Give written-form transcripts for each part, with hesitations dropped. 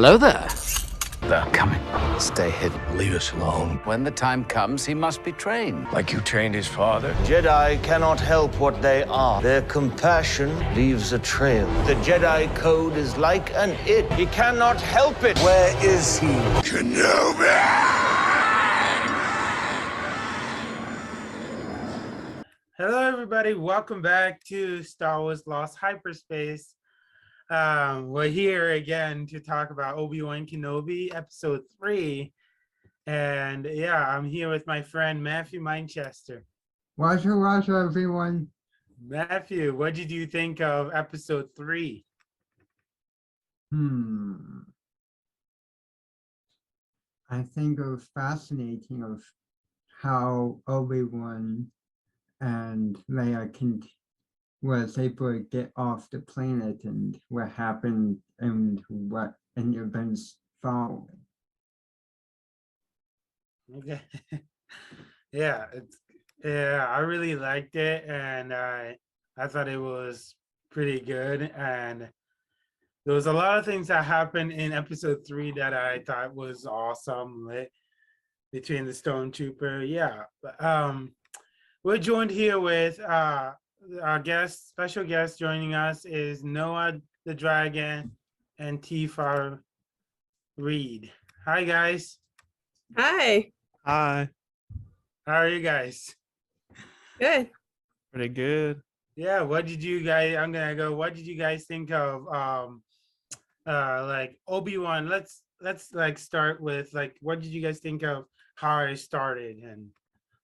Hello there. They're coming. Stay hidden. Leave us alone. When the time comes, he must be trained. Like you trained his father? Jedi cannot help what they are. Their compassion leaves a trail. The Jedi Code is like an it. He cannot help it. Where is he? Kenobi! Hello, everybody. Welcome back to Star Wars Lost Hyperspace. We're here again to talk about Obi-Wan Kenobi, Episode 3. And yeah, I'm here with my friend Matthew Manchester. Watch, everyone. Matthew, what did you think of Episode 3? I think it was fascinating of how Obi-Wan and Leia was able to get off the planet and what happened and what and events following. Okay. Yeah, I really liked it, and I thought it was pretty good. And there was a lot of things that happened in Episode 3 that I thought was awesome, between the Stormtrooper. Yeah. We're joined here with our special guest joining us is Noah the Dragon and Tifa Reed. Hi, guys. Hi. Hi. How are you guys? Good. Pretty good. Yeah, what did you guys think of like Obi-Wan? Let's like start with like what did you guys think of how it started and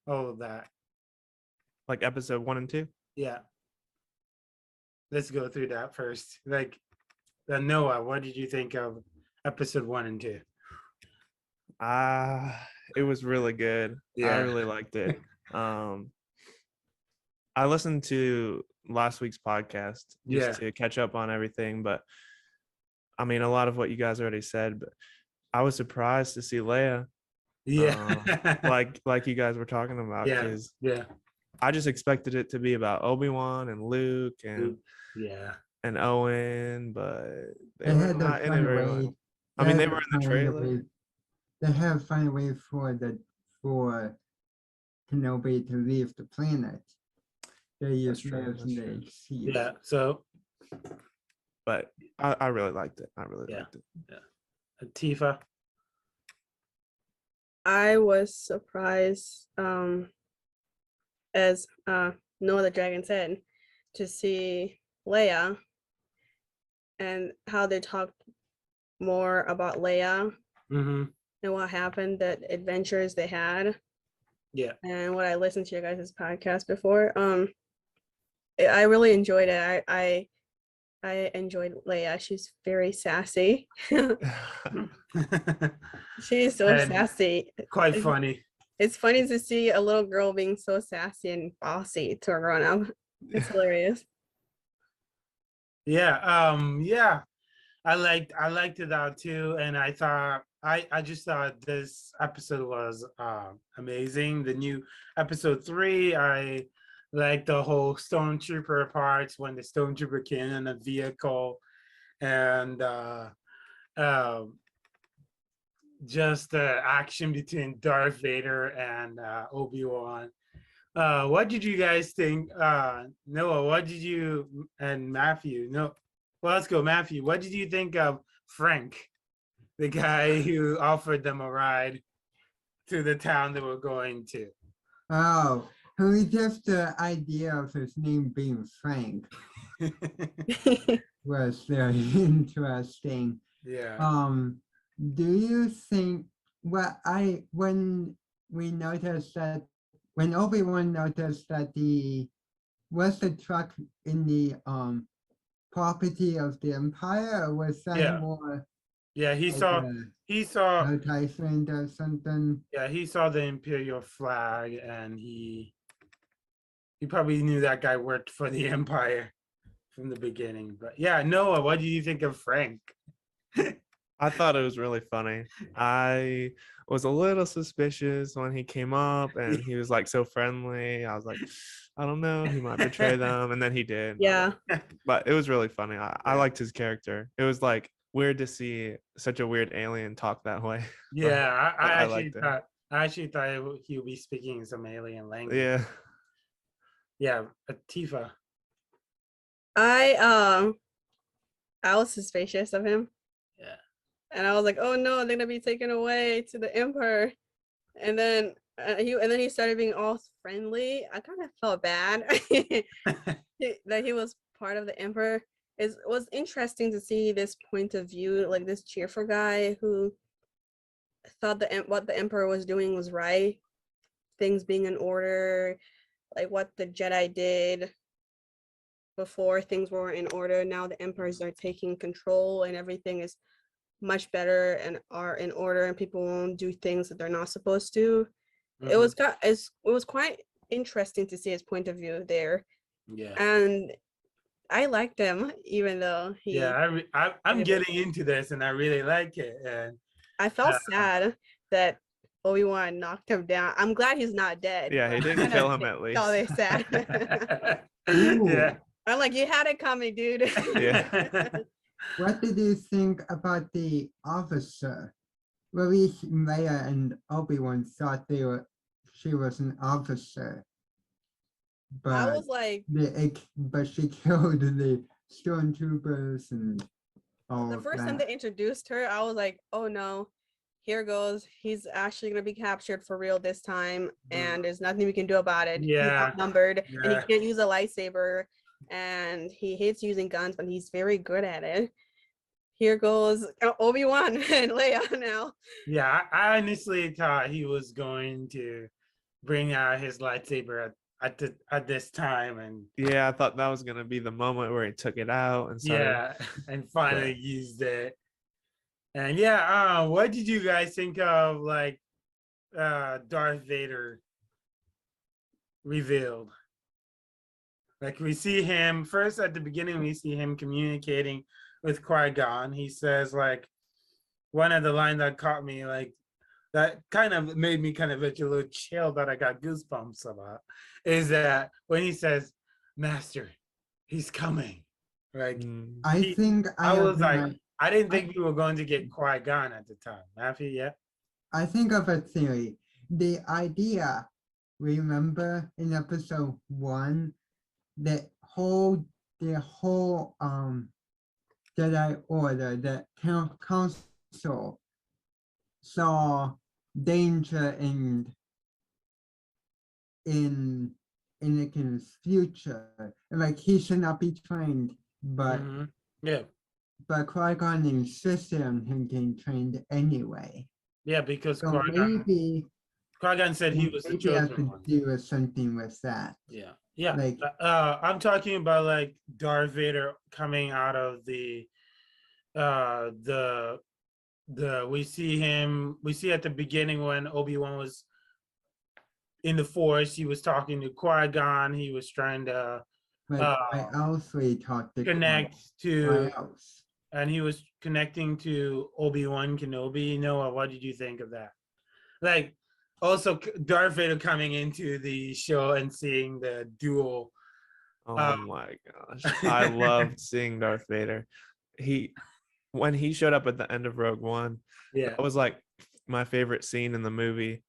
all of that? Like episode 1 and 2? Yeah. Let's go through that first. Like Noah, what did you think of episode 1 and 2? It was really good. Yeah. I really liked it. I listened to last week's podcast just to catch up on everything, but I mean a lot of what you guys already said, but I was surprised to see Leia. Yeah. Like you guys were talking about. Yeah. I just expected it to be about Obi-Wan and Luke and Owen, but they were not in it very much. I mean, they were in the trailer. They have to find a way for Kenobi to leave the planet. They use layers and they see it. Yeah. So But I really liked it. I really liked it. Yeah. Tifa. I was surprised, as Noah the Dragon said, to see Leia and how they talked more about Leia and what happened, the adventures they had. Yeah. And what I listened to your guys' podcast before. I really enjoyed it. I enjoyed Leia. She's very sassy. She's so sassy. Quite funny. It's funny to see a little girl being so sassy and bossy to a grown up. It's hilarious. Yeah. Yeah. I liked it out too, and I thought I just thought this episode was amazing. The new episode 3, I like the whole Stormtrooper parts when the Stormtrooper came in a vehicle, and just the action between Darth Vader and Obi-Wan. What did you guys think? Noah, what did you, and Matthew? Well, let's go, Matthew. What did you think of Frank, the guy who offered them a ride to the town they were going to? Oh, just the idea of his name being Frank was very interesting. Yeah. Do you think when Obi-Wan noticed that was the truck in the property of the Empire, or was that more? Yeah, he saw advertisement or something. Yeah, he saw the Imperial flag, and he probably knew that guy worked for the Empire from the beginning. But yeah, Noah, what do you think of Frank? I thought it was really funny. I was a little suspicious when he came up and he was like so friendly. I was like, I don't know, he might betray them, and then he did. Yeah. But it was really funny. I liked his character. It was like weird to see such a weird alien talk that way. Yeah, But I liked it. I actually thought he would be speaking some alien language. Yeah. Yeah, Tifa. I was suspicious of him. Yeah. And I was like, oh no, they're gonna be taken away to the Emperor. And then he started being all friendly. I kind of felt bad that he was part of the Emperor. It was interesting to see this point of view, like this cheerful guy who thought what the Emperor was doing was right, things being in order, like what the Jedi did before things weren't in order. Now the Emperors are taking control and everything is much better and are in order, and people won't do things that they're not supposed to. It was quite interesting to see his point of view there. Yeah. And I liked him, even though he. Yeah, I'm getting into this, and I really like it. And I felt sad that Obi-Wan knocked him down. I'm glad he's not dead. Yeah, he didn't kill him at least. Oh, they sad. yeah. I'm like, you had it coming, dude. Yeah. What did you think about the officer? Well, Leia and Obi-Wan thought she was an officer. I But was like, but she killed the stormtroopers and all the of first time that. they introduced her, I was like, oh no, here goes. He's actually gonna be captured for real this time, and there's nothing we can do about it. Yeah. He's outnumbered, and he Yeah. can't use a lightsaber, and he hates using guns, but he's very good at it. Here goes Obi-Wan and Leia now. Yeah, I honestly thought he was going to bring out his lightsaber at this time, and Yeah, I thought that was gonna be the moment where he took it out and started. yeah, and finally used it. And yeah, what did you guys think of like Darth Vader revealed? Like we see him first at the beginning, we see him communicating with Qui-Gon. He says like one of the lines that caught me, like that kind of made me kind of like a little chill that I got goosebumps about, is that when he says, "Master, he's coming." Like I think I was like, I didn't think we were going to get Qui-Gon at the time. Matthew, yeah? I think of a theory. The idea, remember in episode 1, the whole Jedi Order, the council saw danger in Anakin's future. Like he should not be trained, but yeah, but Qui-Gon insisted on him getting trained anyway. yeah, because So Qui-Gon said he was the chosen one. Do something with that. Yeah, yeah. Like I'm talking about like Darth Vader coming out of the we see at the beginning when Obi-Wan was in the Force, he was talking to Qui-Gon, he was trying to I also talked to connect to, and he was connecting to Obi-Wan Kenobi. Noah, what did you think of that? Like, also Darth Vader coming into the show and seeing the duel. Oh my gosh, I loved seeing Darth Vader. When he showed up at the end of Rogue One, that was like my favorite scene in the movie.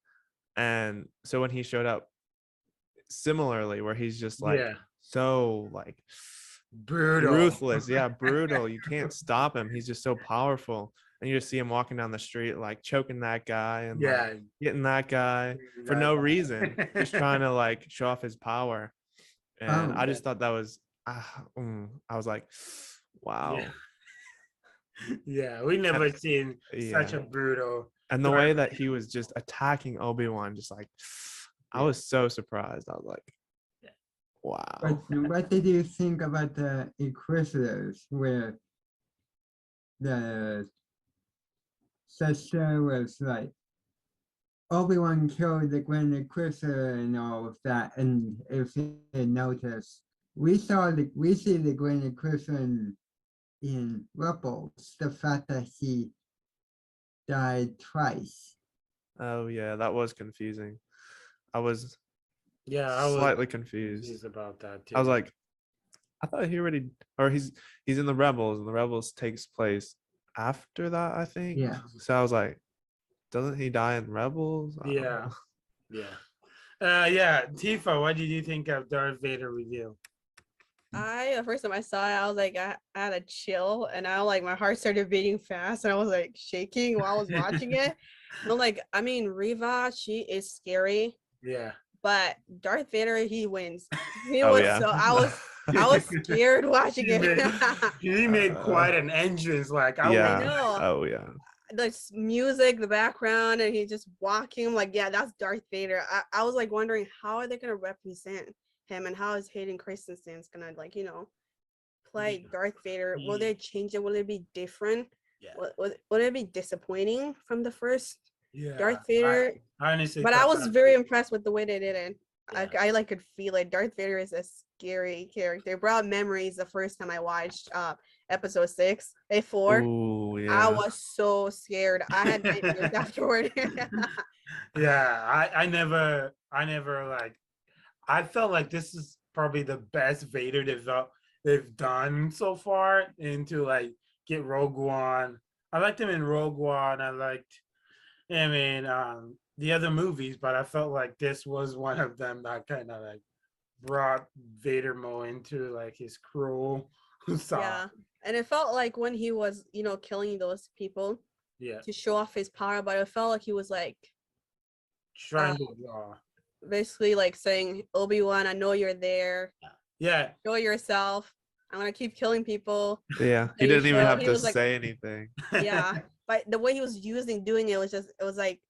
And so when he showed up, similarly, where he's just like so like brutal, ruthless, brutal. You can't stop him. He's just so powerful, and you just see him walking down the street like choking that guy and like, getting that guy for no reason, just trying to like show off his power. And I just thought that was, I was like, wow. Yeah, we never seen such a brutal. And the way that he was just attacking Obi-Wan, just like, I was so surprised. I was like, wow. But what did you think about the Inquisitors, where the sister was like, Obi-Wan killed the Grand Inquisitor and all of that, and if you notice, we see the Grand Inquisitor in Rebels, the fact that he died twice. Oh yeah, that was confusing. I was slightly confused about that too. I was like, I thought he already, or he's in the Rebels, and the Rebels takes place after that, I think. Yeah. So I was like, doesn't he die in Rebels? I don't Yeah. know. Yeah. Tifa, what did you think of Darth Vader review? The first time I saw it, I was like, I had a chill, and I like my heart started beating fast, and I was like shaking while I was watching it. And I'm like, I mean, Riva, she is scary, Yeah. but Darth Vader, he wins. He Oh was yeah. so I was scared watching it. He made quite an entrance. Like I Yeah. I know. Oh yeah. The music, the background, and he just walking. I'm like, yeah, that's Darth Vader. I was like wondering how are they gonna represent him, and how is Hayden Christensen's gonna like play Darth Vader? Will they change it? Will it be different? Yeah. Will it be disappointing from the first Yeah. Darth Vader? I honestly, But I thought was that very too. impressed with the way they did it. Yeah. I like could feel it. Darth Vader is a scary character. It brought memories the first time I watched episode 6, A4. Oh I yeah. was so scared. I had nightmares afterward. Yeah, I never like. I felt like this is probably the best Vader they've done so far. Into like get Rogue One. I liked him in Rogue One. I mean, the other movies, but I felt like this was one of them that kind of like brought Vader more into like his cruel side. Yeah. And it felt like when he was, killing those people Yeah, to show off his power, but it felt like he was like trying to draw. basically like saying, Obi-Wan, I know you're there. Yeah, Show yourself. I'm gonna keep killing people. Yeah. He So didn't even have he to was like, say anything. yeah. But the way he was doing it was like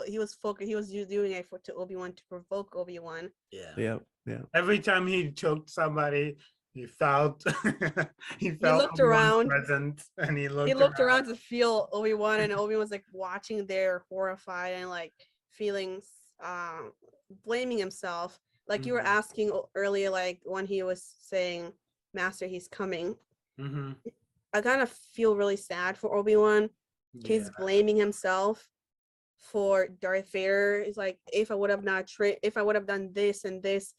he was focused. He was doing it to Obi-Wan to provoke Obi-Wan. yeah. Yep. Yeah. Every time he choked somebody, he felt he He felt looked Obi-Wan's around. presence, and he He looked around to feel Obi-Wan, and Obi-Wan was like watching there, horrified and like feeling, blaming himself. Like you were Mhm. asking earlier, like when he was saying, "Master, he's coming." Mm-hmm. I kind of feel really sad for Obi-Wan. He's Yeah. blaming himself for Darth Vader. He's like, if I would have done this and this,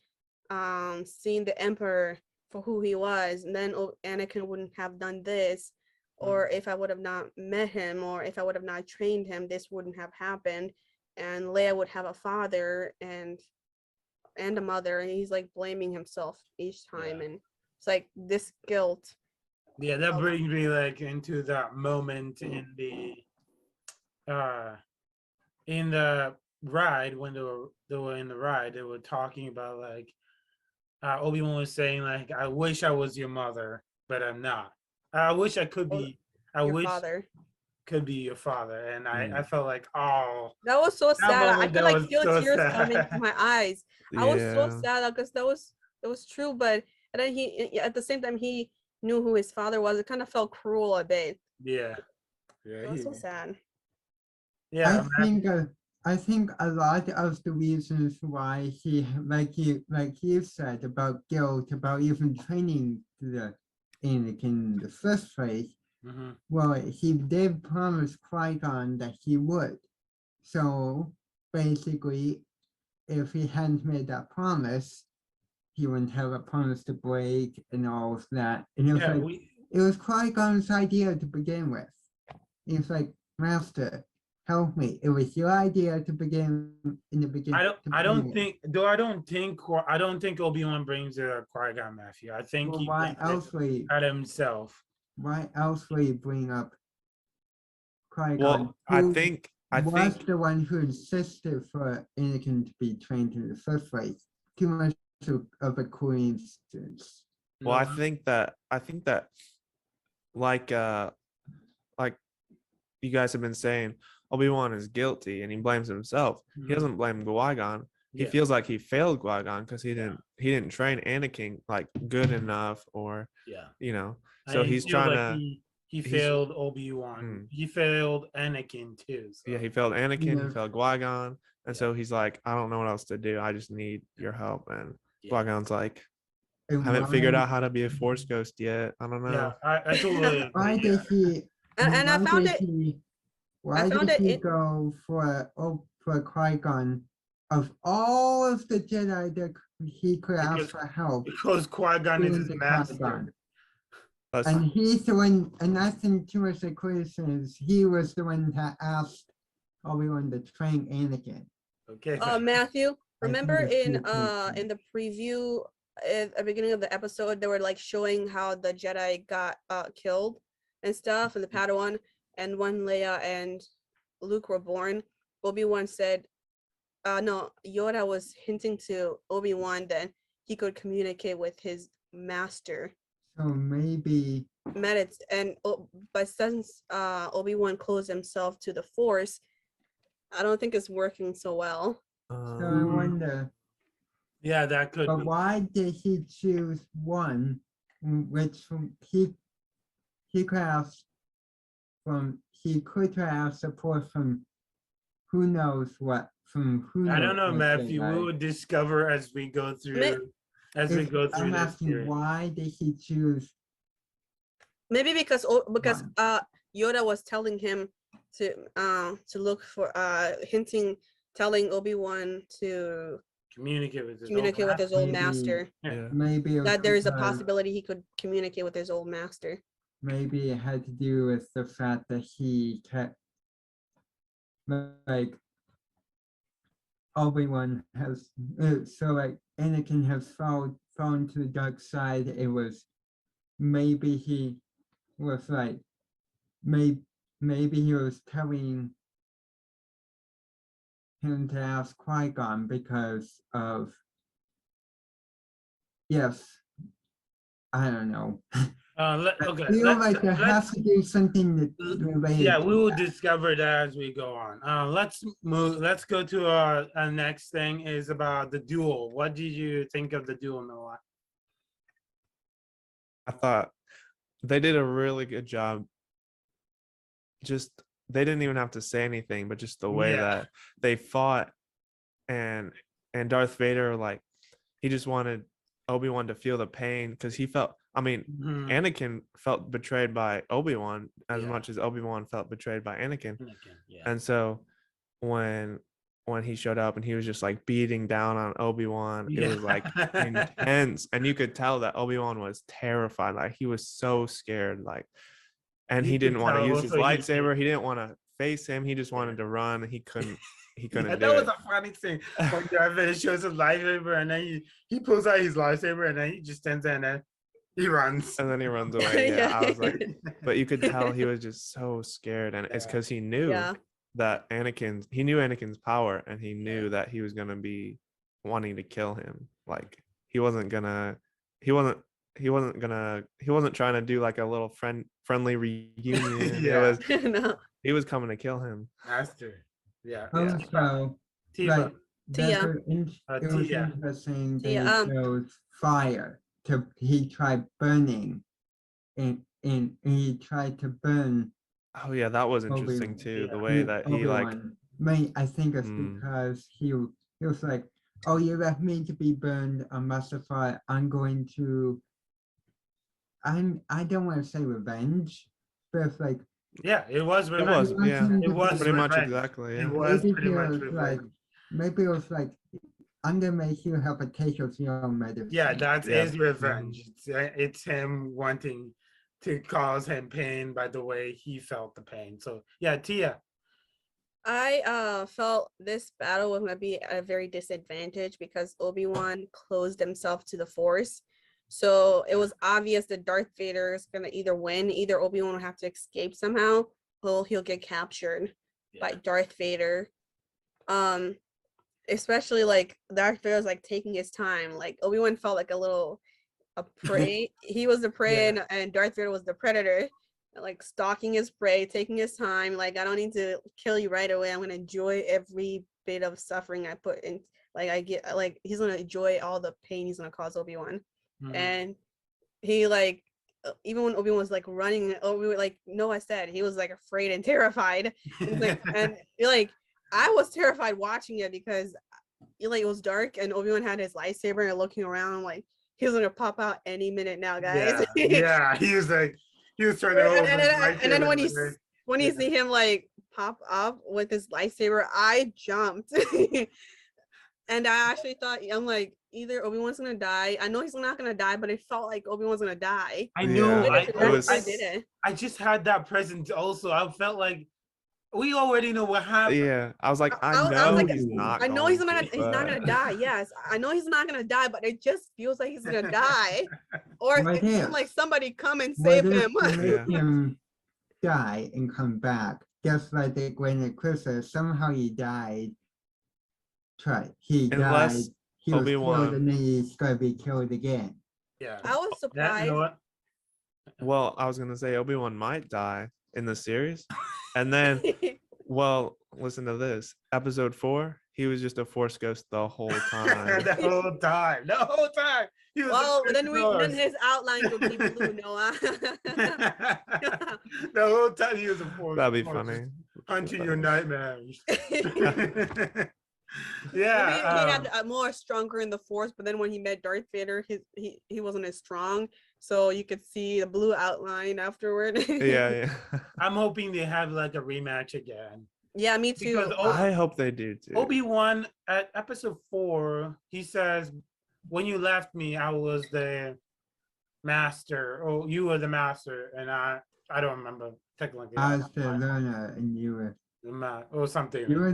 seen the Emperor for who he was, and then Anakin wouldn't have done this, or if I would have not met him, or if I would have not trained him, this wouldn't have happened, and Leia would have a father and a mother, and he's like blaming himself each time, and it's like this guilt. Yeah, that brings me like into that moment in the ride when they were in the ride. They were talking about like Obi-Wan was saying like, I wish I was your mother, but I'm not. I wish I could be. I Your wish father. could be your father, and I felt like, oh, That was so that sad. I moment, could that like was feel so tears coming to sad. my eyes. I was so Yeah. sad because that was true, but and then he at the same time he knew who his father was. It kind of felt cruel a bit. Yeah, yeah, It was so sad. yeah. I think a lot of the reasons why he, like you said, about guilt, about even training the Anakin in the first place. Mm-hmm. Well, he did promise Qui-Gon that he would. So basically, if he hadn't made that promise, he wouldn't have a promise to break and all of that. And it was Yeah, like, it was Qui-Gon's idea to begin with. It's like, Master, help me. It was your idea to begin in the beginning. I don't think Obi-Wan brings a Qui-Gon, Matthew. I think Well, he why brings else would it at himself. you bring up Qui-Gon? Well, I who think was the one who insisted for Anakin to be trained in the first place. Too much of a coincidence. well, I think that like you guys have been saying, Obi-Wan is guilty and he blames himself. He doesn't blame Qui-Gon. He Yeah. feels like he failed Qui-Gon because he didn't train Anakin like good enough, or so And he's he feels trying like to he failed Obi-Wan. He failed Anakin too. So. he failed Anakin, Yeah. he failed Qui-Gon, and so he's like, I don't know what else to do. I just need your help. And Qui-Gon's like, I And haven't figured why- out how to be a Force ghost yet. I don't know. Yeah, I totally Why agree. did he? And I found it. Why found did it he in- go for Qui-Gon? Of all of the Jedi that he could ask Because- for help, Because Qui-Gon is choose his the master. Qui-Gon. And he's the one, and I think too much the question is he was the one that asked Obi-Wan to train Anakin. Okay. Matthew, remember it's in good question. the preview at the beginning of the episode, they were like showing how the Jedi got killed and stuff, and the Padawan, and when Leia and Luke were born, Obi-Wan said, no, Yoda was hinting to Obi-Wan that he could communicate with his master. So maybe But since Obi-Wan closed himself to the Force, I don't think it's working so well. so I wonder, Yeah, that could but be. why did he choose one which he could have support from who knows what, from who knows I don't know, what Matthew. We Jedi. will discover as we go through. I'm This asking series. why did he choose Maybe because one? Yoda was telling him to look for telling Obi-Wan to Communicate with his old Maybe- master. Yeah. Maybe it was That there is a because- possibility he could communicate with his old master. Maybe it had to do with the fact that he kept like Obi-Wan has so like Anakin has fallen to the dark side. It was maybe he was like maybe he was telling him to ask Qui-Gon because of I don't know. Okay. I feel like there has to be something that related. Yeah, to we will that. discover that as we go on. Let's move. Let's go to our next thing is about the duel. What did you think of the duel, Noah? I thought they did a really good job. Just they didn't even have to say anything, but just the way that they fought, and Darth Vader, like, he just wanted Obi-Wan to feel the pain because he felt. I mean, Anakin felt betrayed by Obi-Wan as much as Obi-Wan felt betrayed by Anakin. And so when he showed up and he was just like beating down on Obi-Wan, it was like intense, and you could tell that Obi-Wan was terrified, like he was so scared, like, and he didn't want to use his lightsaber. He didn't want to face him. He just wanted to run. He couldn't do that it. was a funny thing. When Darth Vader shows his lightsaber and then he pulls out his lightsaber and then he just stands there and then he runs. And then he runs away. Yeah. I was like, but you could tell he was just so scared, and it's because he knew that he knew Anakin's power, and he knew that he was gonna be wanting to kill him. Like he wasn't trying to do like a little friendly reunion. He was coming to kill him. Master. Yeah. Also, Tia. it was interesting Tia, that it shows fire. He tried burning, and he tried to burn. Oh yeah, that was interesting too. The way that he like. I think it's because he was like, "Oh, you left me to be burned unmerciful. I'm going to." I don't want to say revenge, but it's like. Yeah, it was revenge. It was pretty much revenge. exactly. Yeah. It was Maybe pretty much was revenge. like, maybe it was like, I'm gonna make you have a taste of your own medicine. Yeah, that is revenge. It's him wanting to cause him pain by the way he felt the pain. So yeah, Tia. I felt this battle was gonna be a very disadvantage because Obi-Wan closed himself to the Force. So it was obvious that Darth Vader is gonna either win, either Obi-Wan will have to escape somehow, or he'll get captured by Darth Vader. Especially like Darth Vader was like taking his time. Like Obi-Wan felt like a prey. He was the prey, and Darth Vader was the predator. Like stalking his prey, taking his time. Like, I don't need to kill you right away. I'm gonna enjoy every bit of suffering I put in. Like, I get like he's gonna enjoy all the pain he's gonna cause Obi-Wan. And he like even when Obi-Wan was like running, like Noah said, he was like afraid and terrified. And like I was terrified watching it because like it was dark and Obi-Wan had his lightsaber and looking around like he was gonna pop out any minute now, guys. Yeah, he was trying to and then when you see him like pop up with his lightsaber, I jumped. And I actually thought, I'm like, either Obi-Wan's gonna die. I know he's not gonna die, but it felt like Obi-Wan's gonna die. I know. Yeah, I did it. I just had that present also. I felt like we already know what happened. Yeah, I was like, I I was know like, he's not. I know going he's not. to, He's not gonna but- die. Yes, I know he's not gonna die, but it just feels like he's gonna die, or What it seemed if? like somebody come and What save if him. they make Yeah. him die and come back? Just like they went at Christmas, somehow he died. He died. Unless He was Obi-Wan- killed and then he's gonna be killed again. Yeah. I was That, surprised. you know what? Well, I was gonna say Obi-Wan might die in the series, and then, well, listen to this. Episode 4, he was just a Force ghost the whole time. The whole time. The whole time. He was Well, a then Force. his outlines will be blue, Noah. The whole time he was a Force. That'd be Force, funny. Hunting your nightmares. Maybe Yeah. he had more stronger in the Force, but then when he met Darth Vader, he wasn't as strong, so you could see the blue outline afterward. Yeah. I'm hoping they have like a rematch again. Yeah, me too. Because I hope they do too. Obi-Wan at episode 4, he says, when you left me, I was the master. Oh, you were the master, and I don't remember technically. I was the learner and you were or something. you were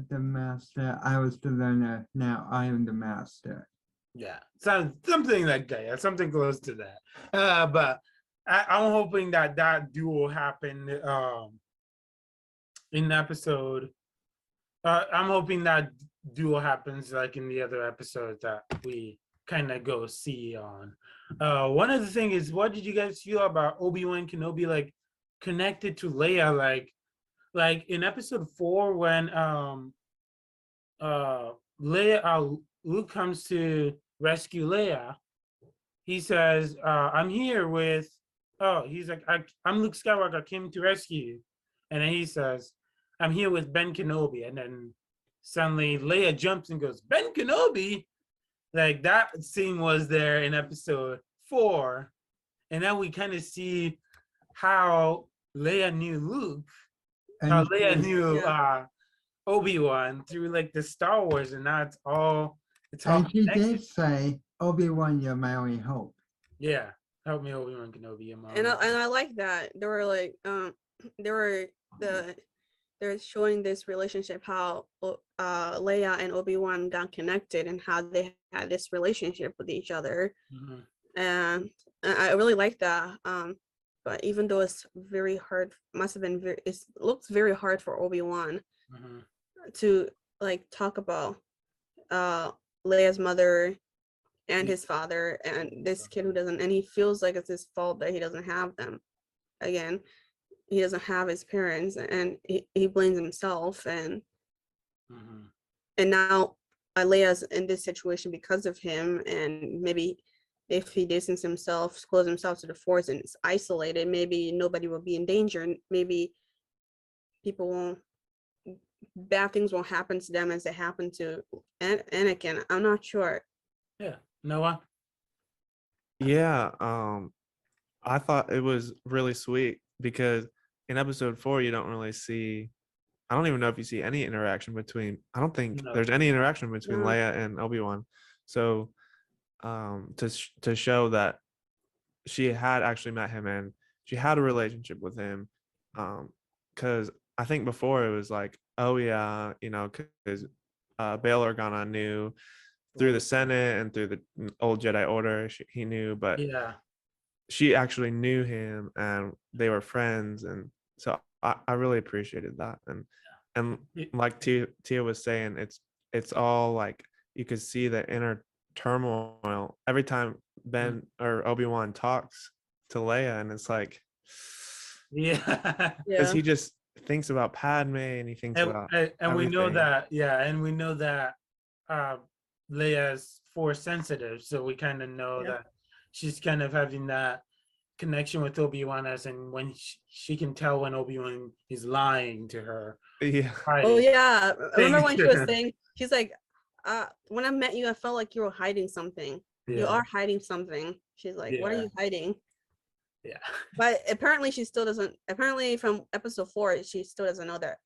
the master, I was the learner, now I am the master. Yeah, something like that. Yeah, something close to that. But I'm hoping that duo happened in the episode. I'm hoping that duo happens like in the other episodes that we kind of go see on. One of the things is, what did you guys feel about Obi-Wan Kenobi like connected to Leia? Like in episode 4 when Luke comes to rescue Leia, he says, I'm here with, he's like, I'm Luke Skywalker, I came to rescue you. And then he says, I'm here with Ben Kenobi. And then suddenly Leia jumps and goes, Ben Kenobi? Like that scene was there in episode 4. And then we kind of see how Leia knew Luke, how And Leia knew Yeah. Obi-Wan through like the Star Wars, and now it's all and she connected. did say, Obi-Wan, you're my only hope. Yeah, help me, Obi-Wan Kenobi, your mom. And I like that. They were like, they're showing this relationship, how Leia and Obi-Wan got connected and how they had this relationship with each other. Mhm. And I really like that. But even though it's very hard, it looks very hard for Obi-Wan Mhm. to like talk about Leia's mother and his father and this kid who doesn't, and he feels like it's his fault that he doesn't have them. Again, he doesn't have his parents, and he blames himself, and Mhm. now Leia's in this situation because of him, and maybe if he distances himself, closes himself to the Force and is isolated, maybe nobody will be in danger, and maybe bad things won't happen to them as they happen to Anakin. I'm not sure. Yeah, Noah. Yeah, I thought it was really sweet because in episode 4 you don't really see, I don't even know if you see any interaction between, I don't think No. there's any interaction between No. Leia and Obi-Wan. So to show that she had actually met him and she had a relationship with him, because I think before it was like, oh yeah, because Bail Organa knew through the Senate and through the old Jedi Order, he knew, but Yeah. she actually knew him and they were friends, and so I really appreciated that. And like Tia was saying, it's all like you could see the inner turmoil every time Ben or Obi-Wan talks to Leia, and it's like, Yeah. because he just thinks about Padme and he thinks about And we know everything. that, and we know that Leia's Force sensitive, so we kind of know that she's kind of having that connection with Obi-Wan, as in when she can tell when Obi-Wan is lying to her. Yeah. Oh yeah, I remember when she was Thing. saying, she's like, when I met you, I felt like you were hiding something. You Yeah. are hiding something. She's like, what are Yeah. you hiding? Yeah. But apparently she still doesn't, apparently from episode 4 she still doesn't know that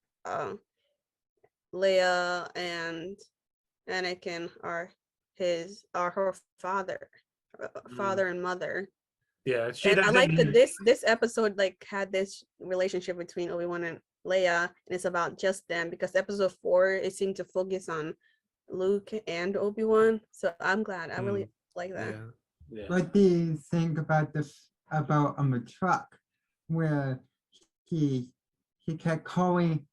Leia and Anakin are his or her father, father and mother. Yeah, she And I like that doesn't. this episode like had this relationship between Obi-Wan and Leia, and it's about just them, because episode 4 it seemed to focus on Luke and Obi-Wan. So I'm glad. I really like that. Yeah. What do you think about about the truck where he kept calling,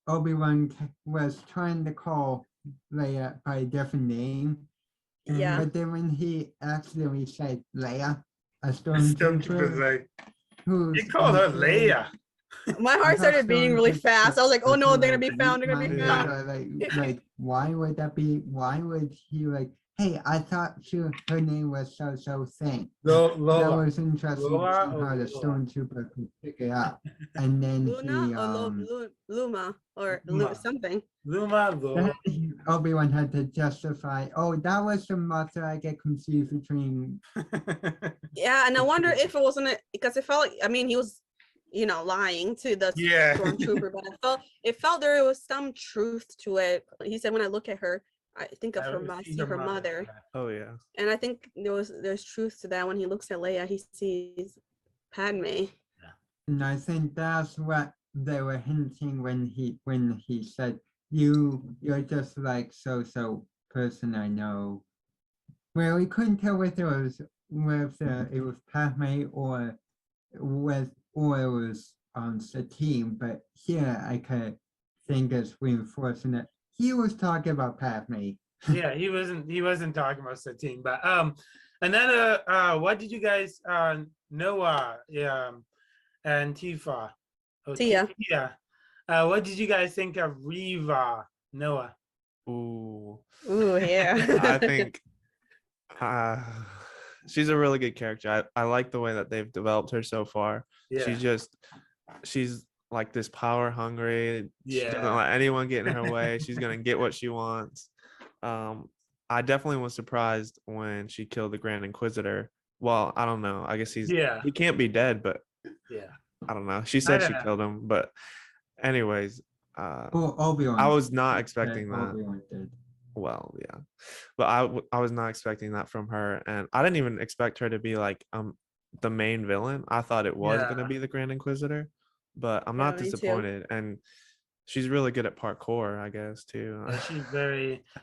Obi-Wan was trying to call Leia by a different name. Yeah. But then when he accidentally said Leia, a Stormtrooper's stormtrooper, like, who's he called her Leia. My heart started beating really fast. I was like, oh no, they're gonna be found. They're gonna be found. Like, why would that be? Why would he like, hey, I thought her name was so thing. That Lola. was interesting to Lola see or how the Lola? stormtrooper could figure out. And then Luna he or Luma or Luma. something. Lola. Obi-Wan had to justify, oh, that was the mother. I get confused between. Yeah, and I wonder if it wasn't because it felt like, I mean, he was, lying to the Yeah. stormtrooper, but it felt there was some truth to it. He said, when I look at her, I think of her, I see her mother. Oh yeah. And I think there's truth to that. When he looks at Leia, he sees Padme. And I think that's what they were hinting when he said, you're just like so person I know. Well, we couldn't tell whether it was Padme or it was Satine, but here I could think it's reinforcing that he was talking about Padme. Yeah, he wasn't talking about Satine, but and then what did you guys Noah and Tifa? Tia. Yeah. What did you guys think of Reva, Noah? Ooh, Yeah. I think she's a really good character. I like the way that they've developed her so far. Yeah. She's like this power hungry. She doesn't Yeah. let anyone get in her way. She's gonna get what she wants. I definitely was surprised when she killed the Grand Inquisitor. Well, I don't know. I guess he can't be dead, but Yeah. I don't know. She said she killed him, but anyways, Obi-Wan. I was not expecting that. Obi-Wan did. Well, yeah, but I was not expecting that from her, and I didn't even expect her to be like the main villain. I thought it was gonna be the Grand Inquisitor, but I'm not disappointed. And she's really good at parkour, I guess, too. Yeah,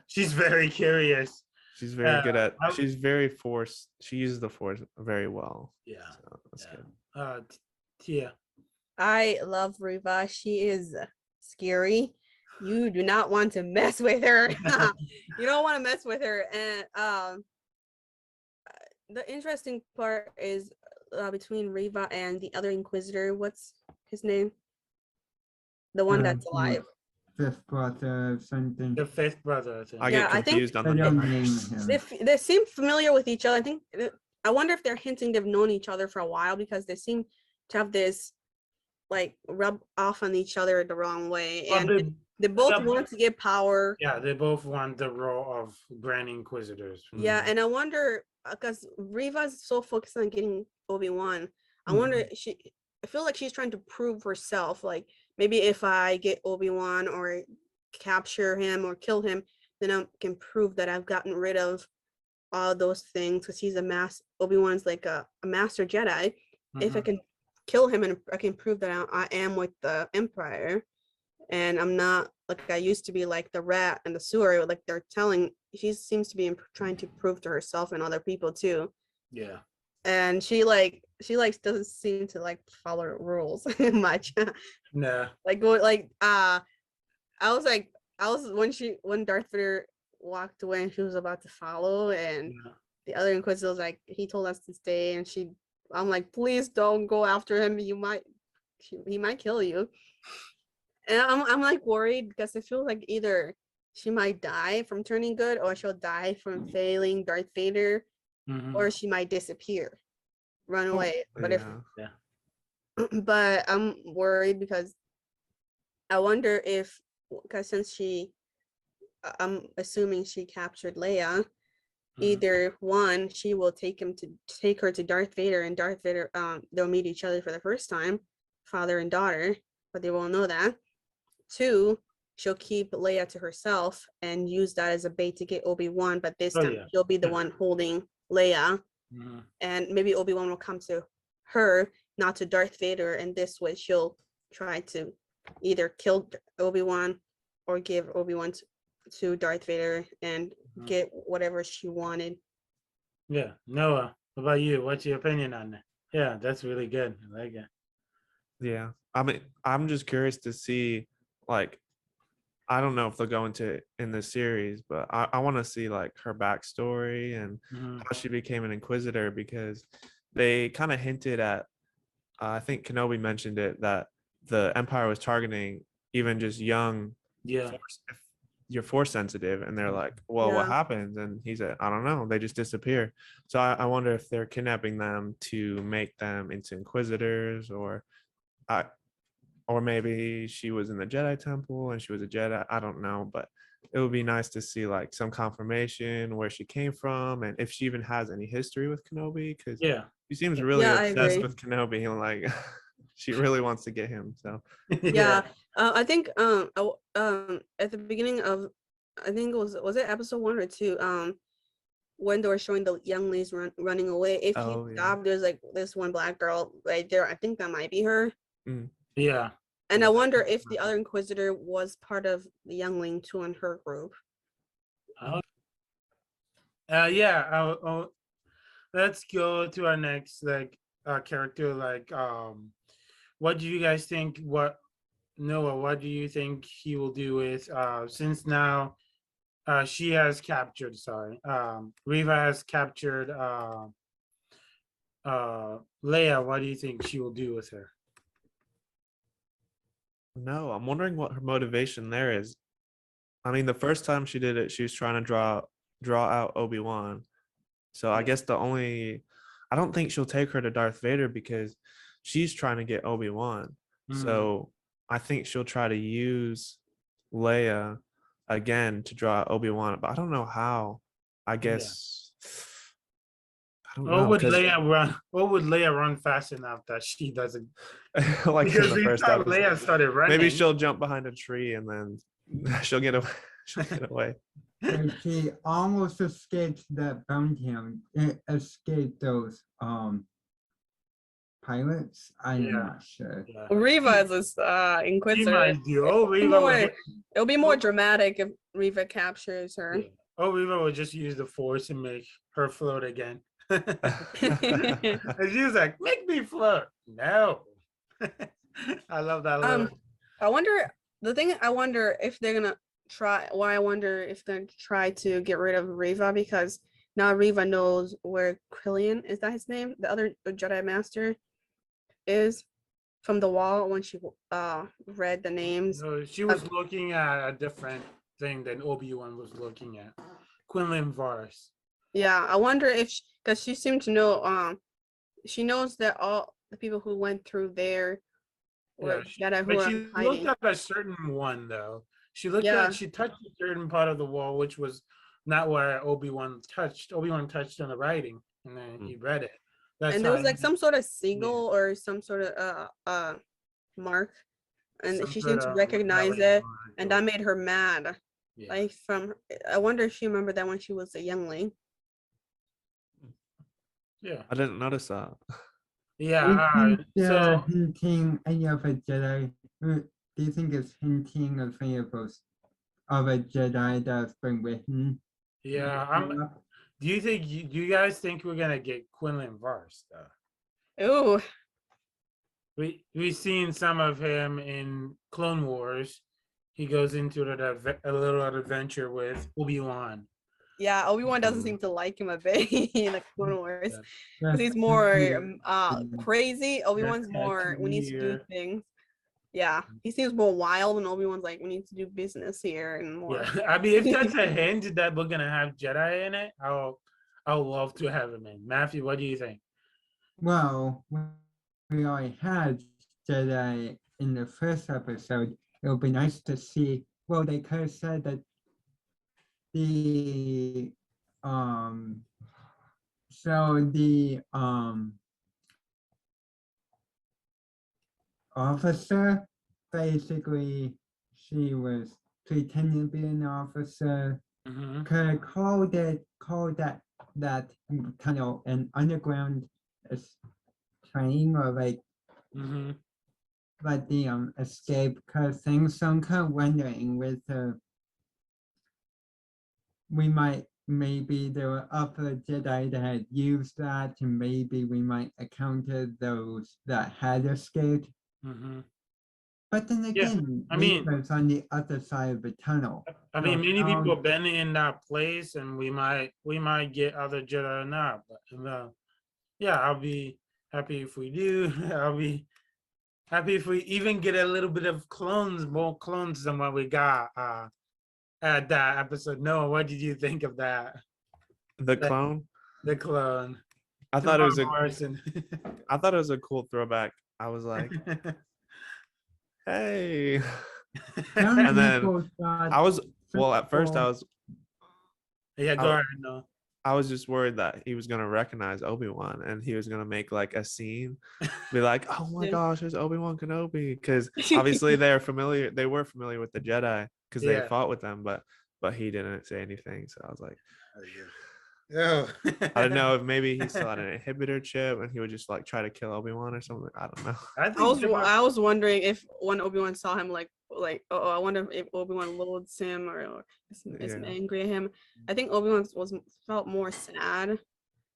she's very curious. She's very good at. She's very force. She uses the force very well. Yeah, so that's good. Tia. I love Reva. She is scary. You do not want to mess with her. You don't want to mess with her. And the interesting part is between Reva and the other Inquisitor. What's his name? The one that's alive. Fifth brother, something. The fifth brother. I get confused on the names. They seem familiar with each other. I wonder if they're hinting they've known each other for a while, because they seem to have this like rub off on each other the wrong way. And they both want to get power. Yeah, they both want the role of Grand Inquisitors. Yeah, and I wonder, because Reva's so focused on getting Obi-Wan, I wonder, I feel like she's trying to prove herself, like, maybe if I get Obi-Wan or capture him or kill him, then I can prove that I've gotten rid of all those things, because he's Obi-Wan's like a master Jedi. If I can kill him and I can prove that I am with the Empire, and I'm not like I used to be, like the rat and the sewer, like they're telling, she seems to be trying to prove to herself and other people too. Yeah. And she doesn't seem to like follow rules much. No. I was when Darth Vader walked away and she was about to follow, and the other Inquisitor was like, he told us to stay, and I'm like, please don't go after him. He might kill you. And I'm like worried, because I feel like either she might die from turning good, or she'll die from failing Darth Vader, or she might disappear, run away. But but I'm worried, because I wonder if, because since I'm assuming she captured Leia, either one, she will take her to Darth Vader, and Darth Vader, they'll meet each other for the first time, father and daughter, but they won't know that. 2, she'll keep Leia to herself and use that as a bait to get Obi-Wan, but this Oh, time yeah. she'll be the one holding Leia, and maybe Obi-Wan will come to her, not to Darth Vader, and this way she'll try to either kill Obi-Wan or give Obi-Wan to Darth Vader and get whatever she wanted. Yeah. Noah, what about you? What's your opinion on that? Yeah, that's really good. I like it. Yeah. I mean, I'm just curious to see, like, I don't know if they'll go into it in the series, but I want to see like her backstory and how she became an Inquisitor, because they kind of hinted at, I think Kenobi mentioned it, that the Empire was targeting even just young, Yeah. if you're force sensitive, and they're like, well, what Yeah. happens? And he said, I don't know, they just disappear. So I wonder if they're kidnapping them to make them into Inquisitors, or maybe she was in the Jedi Temple and she was a Jedi. I don't know, but it would be nice to see like some confirmation where she came from, and if she even has any history with Kenobi, because Yeah. she seems really Yeah, I obsessed agree. with Kenobi, and like she really wants to get him. So Yeah, I think at the beginning of, I think it was it episode 1 or 2, when they were showing the younglings running away, if you stop, there's like this one black girl right there. I think that might be her. Yeah. And I wonder if the other Inquisitor was part of the youngling too in her group. Yeah. Let's go to our next character. What do you guys think? Noah? What do you think he will do with since now she has captured? Sorry, Riva has captured Leia. What do you think she will do with her? no, I'm wondering what her motivation there is. I mean, the first time she did it, she was trying to draw out Obi-Wan. So I guess I don't think she'll take her to Darth Vader because she's trying to get Obi-Wan. So I think she'll try to use Leia again to draw out Obi-Wan, but I don't know how. I guess I don't know. What would Leia run fast enough that she doesn't? Like because in the we first thought episode. Leia started running. Maybe she'll jump behind a tree and then she'll get away. She'll get away. And she almost escaped that bounty hunter. It escaped those pilots. I'm not sure. Yeah. Riva is She Inquisitor. might do. Riva It'll be more dramatic if Riva captures her. Riva would just use the Force and make her float again. And she was like, "Make me float." No. I love that. I wonder if they're gonna try. Why I wonder if they're gonna try to get rid of Riva, because now Riva knows where Quillian, is that his name? The other Jedi Master is, from the wall when she read the names. No, she was looking at a different thing than Obi-Wan was looking at. Quinlan Vars. Yeah, I wonder if, because she seemed to know, she knows that all the people who went through there were Jedi who but are she hiding. looked at a certain one though. She touched a certain part of the wall, which was not where Obi-Wan touched. Obi-Wan touched on the writing, and then he read it. And there was like some sort of signal or some sort of mark, and she seemed to recognize it, and that made her mad. Like I wonder if she remembered that when she was a youngling. Yeah, I didn't notice that. Yeah. So hinting any of a Jedi. Do you think it's hinting of any of a Jedi that's been written? Yeah. Do you guys think we're gonna get Quinlan Vars Ooh. though? We've seen some of him in Clone Wars. He goes into a little adventure with Obi-Wan. Yeah, Obi-Wan doesn't seem to like him a bit in the Clone Wars, because he's more crazy. Obi-Wan's more, we need to do things. Yeah, he seems more wild, and Obi-Wan's like, we need to do business here and more. Yeah, I mean, if that's a hint that we're gonna have Jedi in it, I'll love to have him in. Matthew, what do you think? Well, we already had Jedi in the first episode. It would be nice to see. Well, they could have said that the officer, basically she was pretending to be an officer, could call that tunnel an underground train or like the escape things. So I'm kind of wondering with maybe there were other Jedi that had used that, and maybe we might encounter those that had escaped. But then again, I mean, it's on the other side of the tunnel. I mean, many people have been in that place, and we might get other Jedi or not. But yeah, I'll be happy if we do. I'll be happy if we even get a little bit of clones, more clones than what we got at that episode. Noah, what did you think of that? The clone. The clone. I thought it was I thought it was a cool throwback. I was like, hey. And then I was at first I was go ahead. No. I was just worried that he was gonna recognize Obi-Wan and he was gonna make like a scene, be like, oh my gosh, there's Obi-Wan Kenobi, because obviously they were familiar with the Jedi because they fought with them, but he didn't say anything. So I was like, oh. I don't know if maybe he still had an inhibitor chip and he would just like try to kill Obi-Wan or something. I don't know. I was wondering if when Obi-Wan saw him like I wonder if Obi-Wan loathes him or is angry at him. I think Obi-Wan felt more sad.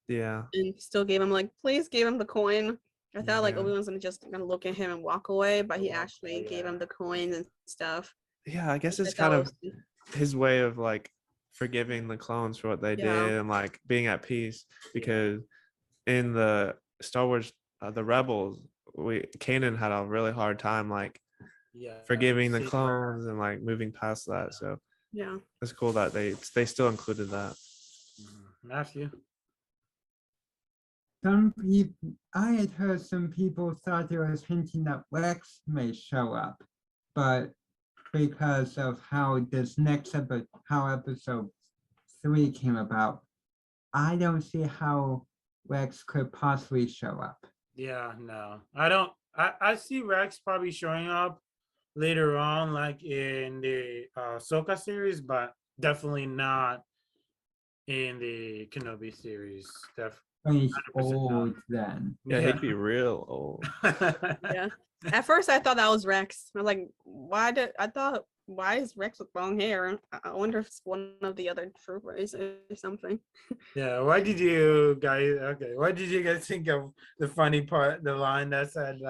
Yeah. And still gave him please give him the coin. I thought Obi-Wan's gonna look at him and walk away, but he actually gave him the coins and stuff. Yeah, I guess it's kind of his way of like forgiving the clones for what they did and like being at peace, because in the Star Wars the Rebels, Kanan had a really hard time forgiving the clones and like moving past that. So yeah, it's cool that they still included that. Matthew, I had heard some people thought there was hinting that Rex may show up, but because of how this next episode, how episode 3 came about, I don't see how Rex could possibly show up. Yeah, no, I don't. I see Rex probably showing up later on, like in the Ahsoka series, but definitely not in the Kenobi series. He's old then. Yeah, he'd be real old. Yeah. At first, I thought that was Rex. I was like, why is Rex with long hair? I wonder if it's one of the other troopers or something. Yeah, what did you guys think of the funny part, the line that said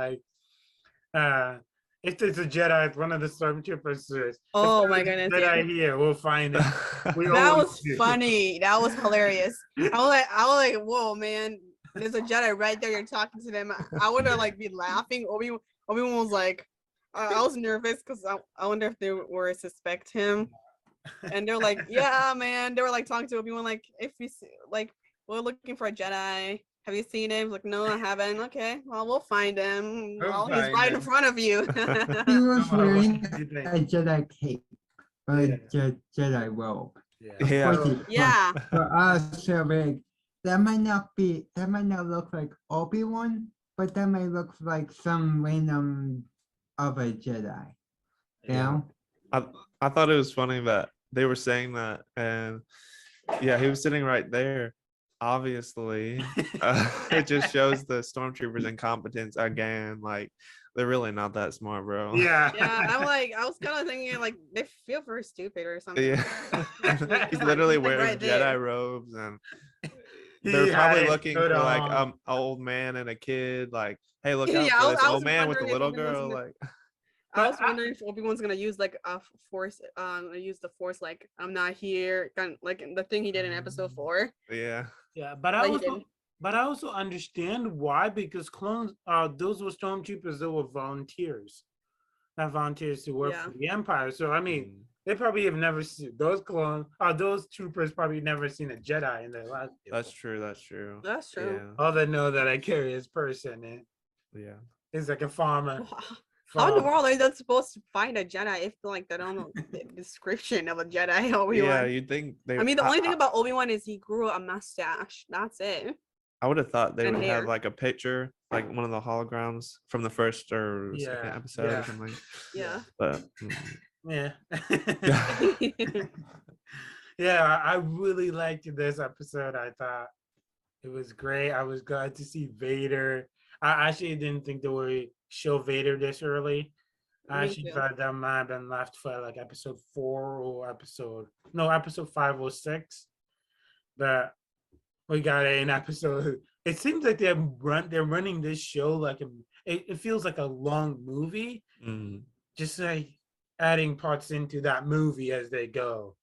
if there's a Jedi, it's one of the stormtroopers. Oh my goodness! Jedi here, we'll find it. That was funny. That was hilarious. I was like, whoa, man! There's a Jedi right there. You're talking to them. I would have be laughing. Obi-Wan was like, I was nervous because I wonder if they were suspect him. And they're like, yeah, man. They were talking to Obi-Wan if you see, we're looking for a Jedi. Have you seen him? Like, no, I haven't. Okay, well, we'll find him. He's right in front of you. He was wearing a Jedi cape, or a Jedi robe. Yeah. For us, that might not look like Obi-Wan, but that might look like some random other Jedi. You know? I thought it was funny that they were saying that, and he was sitting right there. Obviously, it just shows the stormtroopers' incompetence again. They're really not that smart, bro. Yeah. I was kind of thinking they feel very stupid or something. Yeah. He's literally wearing Jedi robes, and they're probably looking for an old man and a kid. Hey, look out for this old man with a little girl. I was wondering if Obi-Wan's gonna use a force, use the force I'm not here, kind of the thing he did in episode 4. Yeah. Yeah, but I also understand why, because clones, those were stormtroopers that were volunteers, not volunteers to work for the Empire. So I mean, they probably have never seen those clones. Those troopers probably never seen a Jedi in their life. That's true. That's true. Yeah. All they know that I carry is person, and it's like a farmer. How in the world are they supposed to find a Jedi if they don't know the description of a Jedi? Obi-Wan? Yeah, you'd think they. I mean, the only thing about Obi-Wan is he grew a mustache. That's it. I would have thought they And would hair. have a picture, one of the holograms from the first or second episode or something. Yeah. But Yeah. Yeah, I really liked this episode. I thought it was great. I was glad to see Vader. I actually didn't think they would show Vader this early. I Me actually too. thought that might have been left for like episode 4 or episode 5 or 6. But we got it in episode. It seems like they're running this show like it feels like a long movie, Mm. just like adding parts into that movie as they go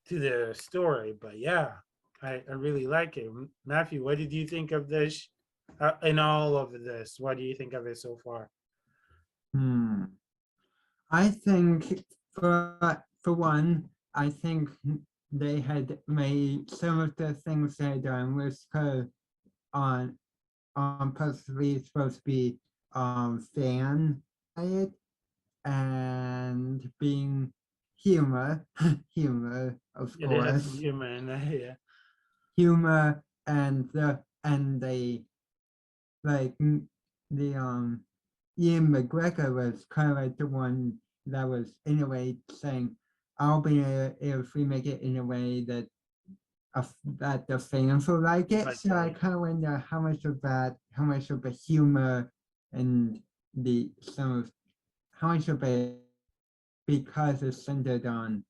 to the story. But yeah, I really like it. Matthew, what did you think of this? In all of this, what do you think of it so far? Hmm. I think for one, I think they had made some of the things they had done was on possibly supposed to be fan it and being humor, humor of Yeah, they had some course, humor in there. Yeah, humor and they like the Ian McGregor was kind of like the one that was in a way saying, "I'll be if we make it in a way that that the fans will like it." like So I kind of wonder how much of the humor and the some of how much of it because it's centered on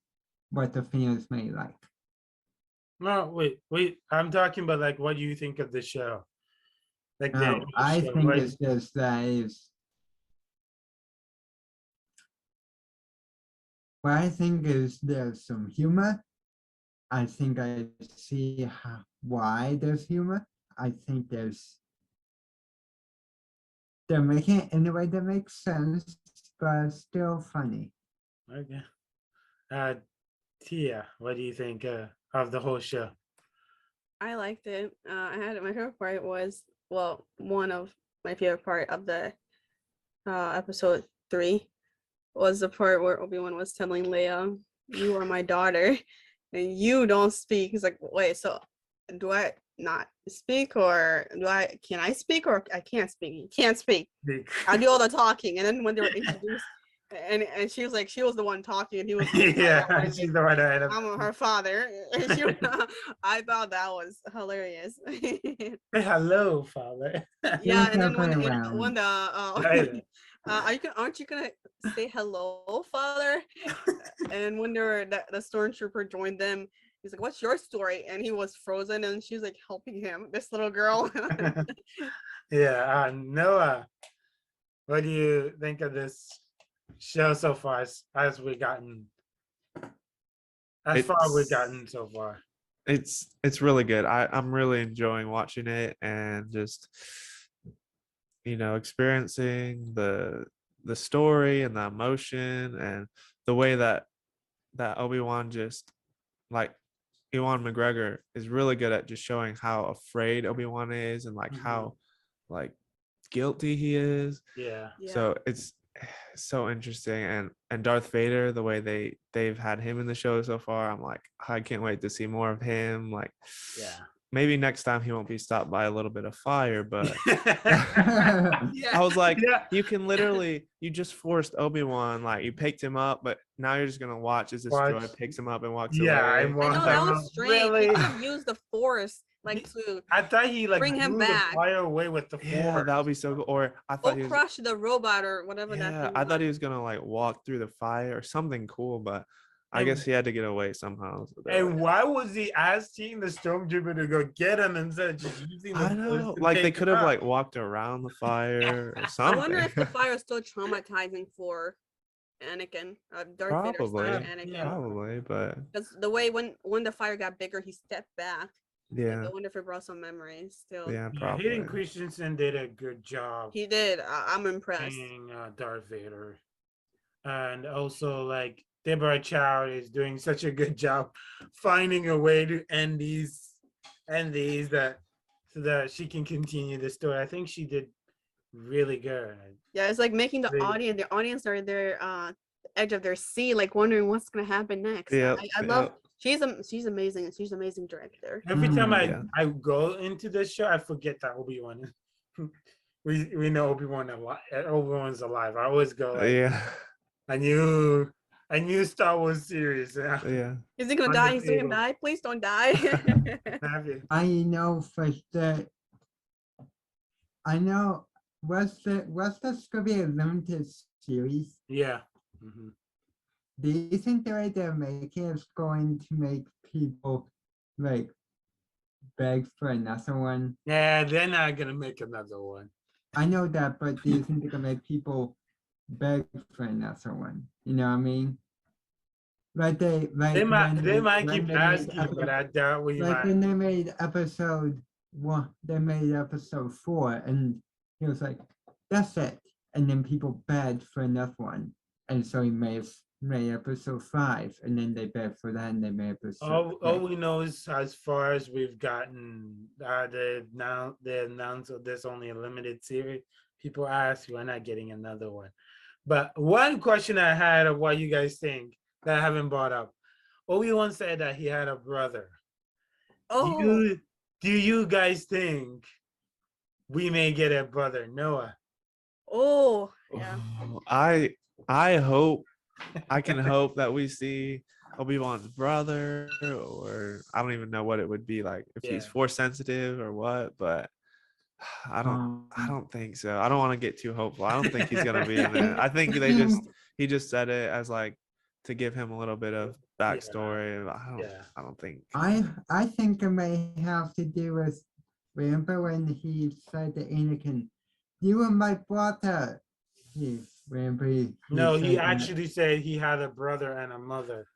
what the fans may like. no, wait. I'm talking about like, what do you think of the show? Like the No, I show, think like, it's just that is what I think is there's some humor. I think I see why there's humor. I think they're making it in a way that makes sense, but still funny. okay. Uh, Tia, what do you think of the whole show? I liked it. I had my favorite part was, well, one of my favorite part of the episode 3 was the part where Obi-Wan was telling Leia, "You are my daughter, and you don't speak." He's like, "Wait, so do I not speak, or can I speak, or I can't speak?" "You can't speak. I do all the talking." And then when they were introduced, and she was like, she was the one talking, and he was like, Yeah, she's the one that had "I'm her father." And I thought that was hilarious. Say hello, father. Yeah, Things and then happen when around. the Right. aren't you gonna say hello, father? And when the stormtrooper joined them, he's like, "What's your story?" And he was frozen, and she's like helping him, this little girl. Yeah, Noah, what do you think of this show so far as we gotten as far as we've It's gotten so far? it's really good. I'm really enjoying watching it and just experiencing the story and the emotion and the way that Obi-Wan just like Ewan McGregor is really good at just showing how afraid Obi-Wan is and like Mhm. how like guilty he is. Yeah. Yeah. So it's so interesting, and Darth Vader, the way they've had him in the show so far, I'm like, I can't wait to see more of him. Like, Yeah. maybe next time he won't be stopped by a little bit of fire, but Yeah. I was like, Yeah. you just forced Obi-Wan, like you picked him up, but now you're just gonna watch as this Watch. droid picks him up and walks Yeah, I away. I want know that that one. was strange. Really? He could have used the force like to I thought he like bring him blew the back. fire away with the Yeah, force. that would be so cool. Or I or thought he was crush the robot or whatever that Yeah, thing I thought he was. was gonna like walk through the fire or something cool, but I And, guess he had to get away somehow. So they're and like, why was he asking the stormtrooper to go get him instead of just using the I force know, to like they take could him have out? like walked around the fire or I wonder something. if the fire is still traumatizing for Anakin, Darth Vader slash Probably, Anakin. Yeah. probably, but Because the way when the fire got bigger, he stepped back. Like, yeah, I wonder if it brought some memories still. yeah, Yeah, Hayden probably. Christensen did a good job He did. I'm impressed. playing Darth Vader, and also like Deborah Chow is doing such a good job finding a way to end these that so that she can continue the story. I think she did really good. Yeah, it's like making Really- the audience are there the edge of their seat, like wondering what's gonna happen next. Yeah, I love she's amazing. She's an amazing director. Every time yeah. I go into this show, I forget that Obi-Wan. We know Obi-Wan's alive. I always go like, Yeah, I knew a new Star Wars series. Yeah. Yeah. Is he gonna On die? the Is he gonna table. die? Please don't die. Happy. I know for sure. I know. Was this gonna be a limited series? Yeah. Mhm. Do you think the way they're making is going to make people like beg for another one? Yeah, they're not gonna make another one. I know that, but do you think they're gonna make people beg for another one? You know what I mean? Like They might when keep they made asking, but I doubt we like might. when they made episode 1, they made episode 4, and he was like, "That's it," and then people begged for another one, and so he made episode 5, and then they begged for that, and they made episode. All we know is as far as we've gotten, they announced that there's only a limited series. People ask, we're not getting another one. But one question I had of what you guys think that I haven't brought up. Obi-Wan said that he had a brother. Oh, Do you guys think we may get a brother, Noah? oh, yeah. I hope I can hope that we see Obi-Wan's brother, or I don't even know what it would be like if he's Yeah. force sensitive or what, but I don't think so. I don't want to get too hopeful. I don't think he's gonna be in there. I think he just said it as like to give him a little bit of backstory. I don't think I think it may have to do with, remember when he said to Anakin, "You are my brother." No, he said that. actually said he had a brother and a mother.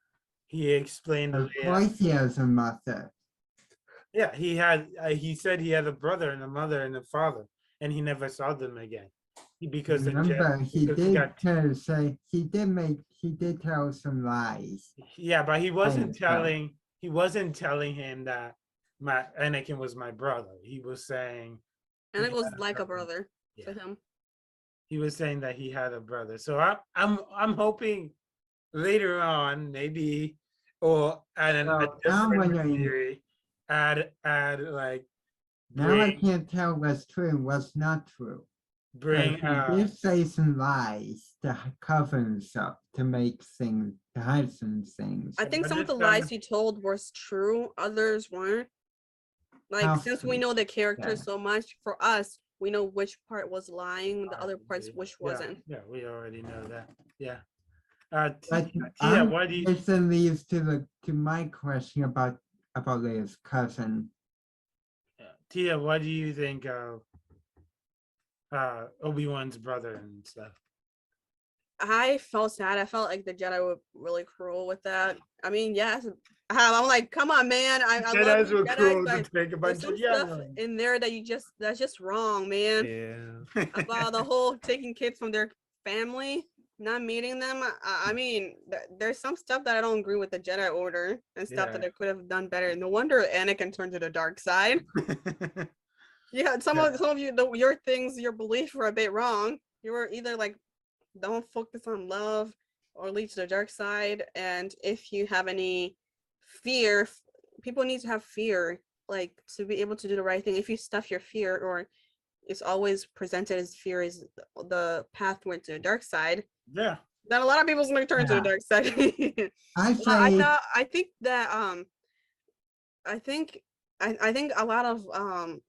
He explained Of it. course he has a mother. Yeah, he had. He said he had a brother and a mother and a father, and he never saw them again because Remember, he because did tell some lies. Yeah, but he wasn't so. telling him that my Anakin was my brother. He was saying And he it was had like a brother. brother to him. He was saying that he had a brother. So I'm hoping later on, maybe, or at a Well, now different when I- theory, add like Now I bring can't tell what's true and what's not true. bring He did say some lies to cover himself, to make things, to hide some things. I think but some of this the time- lies he told was true, others weren't. Like, How since we so? know the character Yeah. so much, for us, we know which part was lying, the other parts which wasn't. Yeah, we already know that. Yeah. But Tia, why do you? this then leads to my question about Leia's cousin. Tia, what do you think of Obi-Wan's brother and stuff? I felt sad. I felt like the Jedi were really cruel with that. I mean, yes, I'm like, come on, man. I love Jedis you, were Jedi, cruel to but take a there's bunch some of young stuff ones. in there that that's just wrong, man. yeah. About the whole taking kids from their family, not meeting them. I mean, there's some stuff that I don't agree with the Jedi Order and stuff that Yeah. they could have done better. No wonder Anakin turned to the dark side. Yeah, some of you, your things, your beliefs were a bit wrong. You were either like, don't focus on love or lead to the dark side. And if you have any fear, people need to have fear, like to be able to do the right thing. If you stuff your fear, or it's always presented as fear is the pathway to the dark side, Yeah. then a lot of people's gonna turn to the dark side. I think that I think a lot of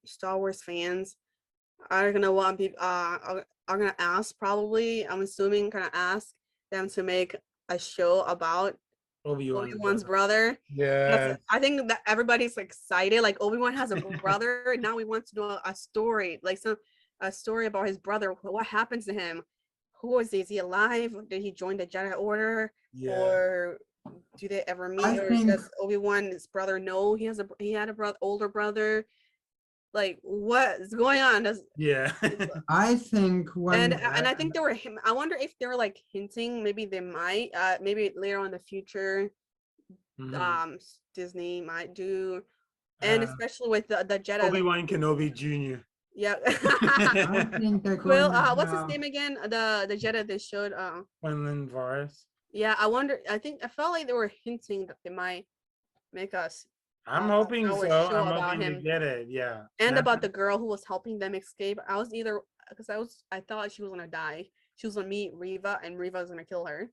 Star Wars fans are gonna want people are gonna ask, probably, I'm assuming, gonna ask them to make a show about Obi-Wan's brother. Yeah. I think that everybody's excited. Like, Obi-Wan has a brother, and now we want to know a story, like a story about his brother. What happened to him? Who is he? Is he alive? Did he join the Jedi Order? Yeah. Or do they ever meet? Or does Obi-Wan's brother know he had a older brother? Like, what is going on? Yeah. I think and I think they were I wonder if they were like hinting, maybe they might maybe later on in the future Disney might do, and especially with the Jedi, Obi-Wan Kenobi Jr. Yeah. I think they're Well, going what's his name again? The Jedi they showed. Quinlan Vos. Yeah, I wonder. I felt like they were hinting that they might make us. I'm hoping so. I'm about hoping him. to get it. Yeah. And about the girl who was helping them escape. I was either because I thought she was gonna die. She was gonna meet Reva, and Reva was gonna kill her.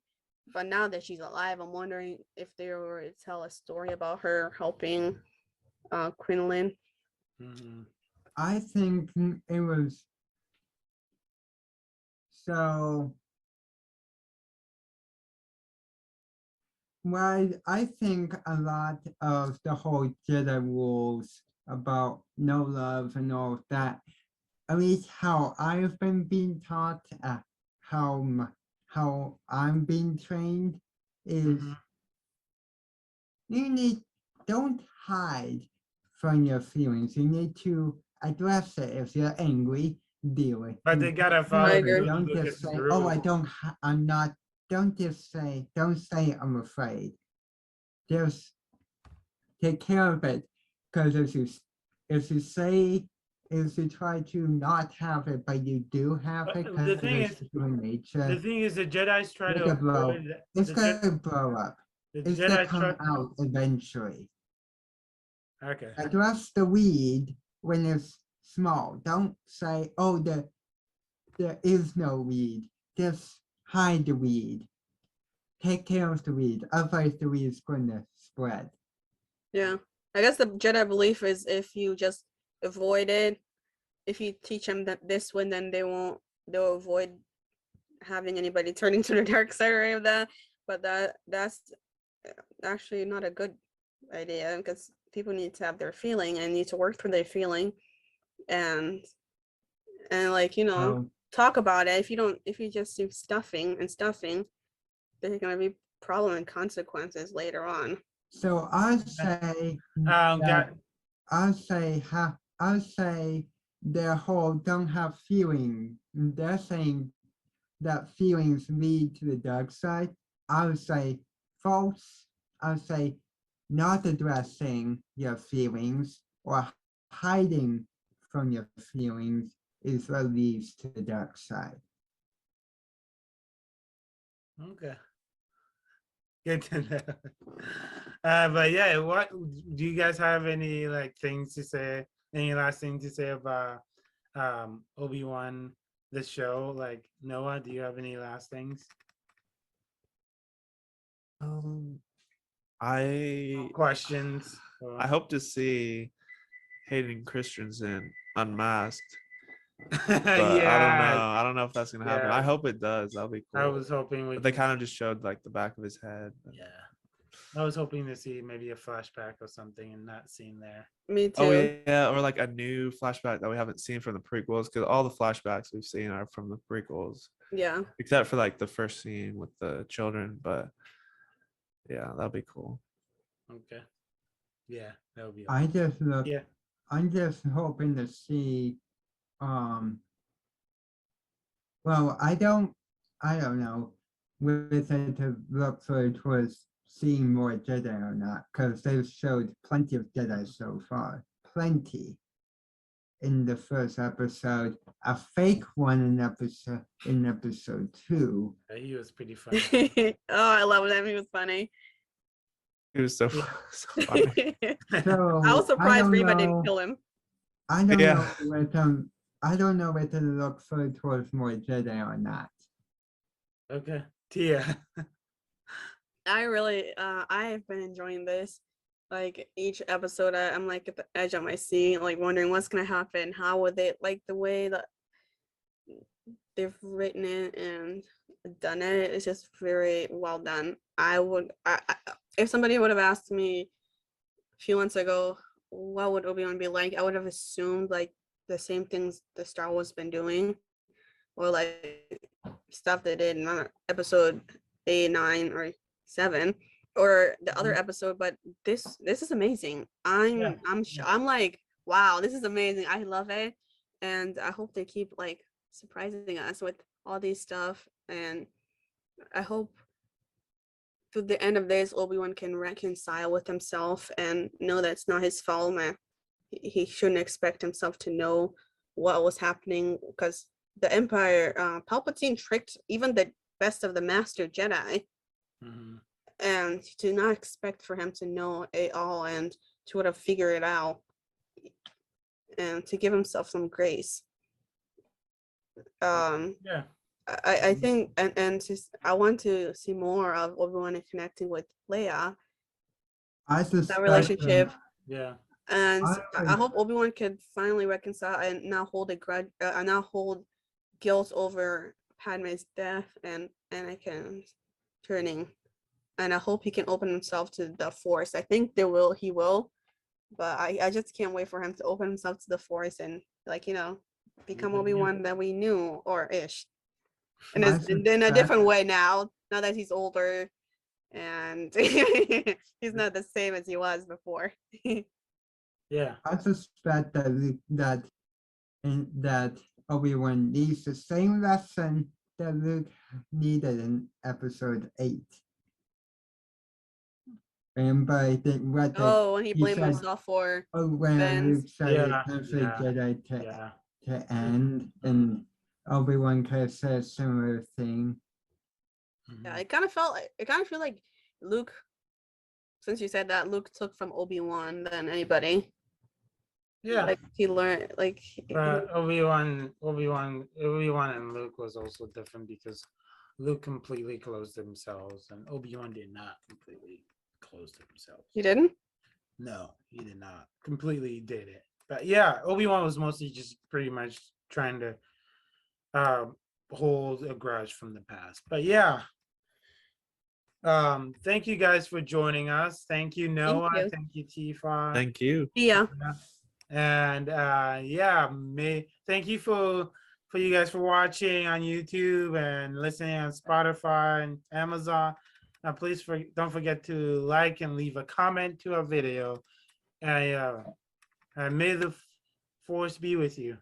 But now that she's alive, I'm wondering if they were to tell a story about her helping Quinlan. Mhm. I think it was so. Well, I think a lot of the whole Jedi rules about no love and all of that, at least how I've been being taught, how I'm being trained, is Mhm. you need don't hide from your feelings. You need to address it. If you're angry, deal with But it. they gotta I follow agree. Don't just Lucas's say, "Oh, I rules. don't. I'm not." Don't just say. Don't say I'm afraid. Just take care of it. Because if you try to not have it, but you do have But it the because thing it's is, human the nature, thing is, the Jedi's try it's to gonna blow. avoid It's the gonna blow up. the It's gonna Jedi come try. out eventually. Okay. Address the weed when it's small. Don't say, "Oh, there is no weed." Just hide the weed. Take care of the weed. Otherwise, the weed is going to spread. Yeah. I guess the Jedi belief is if you just avoid it, if you teach them that this one, then they'll avoid having anybody turning to the dark side or any of that. But that's actually not a good idea because people need to have their feeling and need to work through their feeling and like So, talk about it. If you just do stuffing, there's gonna be problem and consequences later on. so I say Got. that I say their whole don't have feeling. They're saying that feelings lead to the dark side. I would say false. I would say not addressing your feelings or hiding from your feelings is what leads to the dark side. Okay. Good to know. But yeah, what do you guys have any like things to say? Any last thing to say about Obi-Wan the show? Like Noah, do you have any last things? I Questions? I hope to see Hayden Christensen unmasked, but Yeah, I don't know if that's gonna happen. yeah. I hope it does. That'll be I cool. was hoping we But they can. kind of just showed like the back of his head. Yeah, I was hoping to see maybe a flashback or something and not seen there. Me Oh too. yeah, or like a new flashback that we haven't seen from the prequels, because all the flashbacks we've seen are from the prequels, Yeah. except for like the first scene with the children. But yeah, that'll be cool. Okay. Yeah, that would be I awesome. just look. Yeah. I'm just hoping to see. Well, I don't know whether to look forward towards seeing more Jedi or not, because they've showed plenty of Jedi so far. Plenty in the first episode, a fake one in episode 2. He was pretty funny. Oh, I love him. He was funny. It was so, Yeah. so funny. I So was surprised Reba didn't kill him. I don't Yeah. know whether I don't know whether to look forward towards more Jedi or not. Okay. Tia. I have been enjoying this. Like each episode, I'm like at the edge of my seat, like wondering what's gonna happen. How would they like the way that they've written it and done it? It's just very well done. If somebody would have asked me a few months ago, what would Obi-Wan be like? I would have assumed like the same things the Star Wars been doing, or like stuff they did in episode 8, 9, or 7, or the other episode. But this is amazing. Yeah. I'm like, wow, this is amazing. I love it, and I hope they keep like surprising us with all these stuff. And I hope to the end of this, Obi-Wan can reconcile with himself and know that it's not his fault. Man, he shouldn't expect himself to know what was happening, because the Empire, Palpatine tricked even the best of the Master Jedi, Mhm. and to not expect for him to know it all and to would have figured it out, and to give himself some grace. Yeah. I think I want to see more of Obi-Wan connecting with Leia, I that suspect relationship. Yeah. And I I hope Obi-Wan could finally reconcile and not hold a grudge, and not hold guilt over Padme's death and Anakin's turning. And I hope he can open himself to the Force. I think he will, but I just can't wait for him to open himself to the Force and, like, become Mhm. Obi-Wan that we knew, or ish. And I it's in a suspect- different way now that he's older and he's not the same as he was before. Yeah. I suspect that Obi-Wan needs the same lesson that Luke needed in episode 8. Remember, I think what When he he blamed said, himself for when Ben's. Luke said Yeah. it's time for Jedi to, Yeah. to end, and Obi-Wan could have said a similar thing. Yeah, it kind of feel like Luke, since you said that, Luke took from Obi-Wan than anybody. Yeah. Like he learned, like But Obi-Wan and Luke was also different because Luke completely closed themselves and Obi-Wan did not completely close themselves. he didn't. No, he did not. Completely did it. But yeah, Obi-Wan was mostly just pretty much trying to hold a grudge from the past. But yeah. Thank you guys for joining us. Thank you, Noah. you. Thank you, Tifa. Thank you. Yeah. And yeah, thank you for you guys for watching on YouTube and listening on Spotify and Amazon. Now, please don't forget to like and leave a comment to our video. And may the force be with you.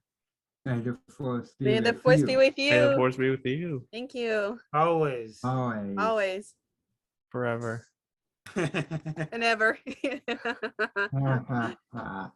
May the Force be May the with Force you. be with May the you. Force be with you Thank you. Always. Always. Always forever. and ever. Ha, ha, ha.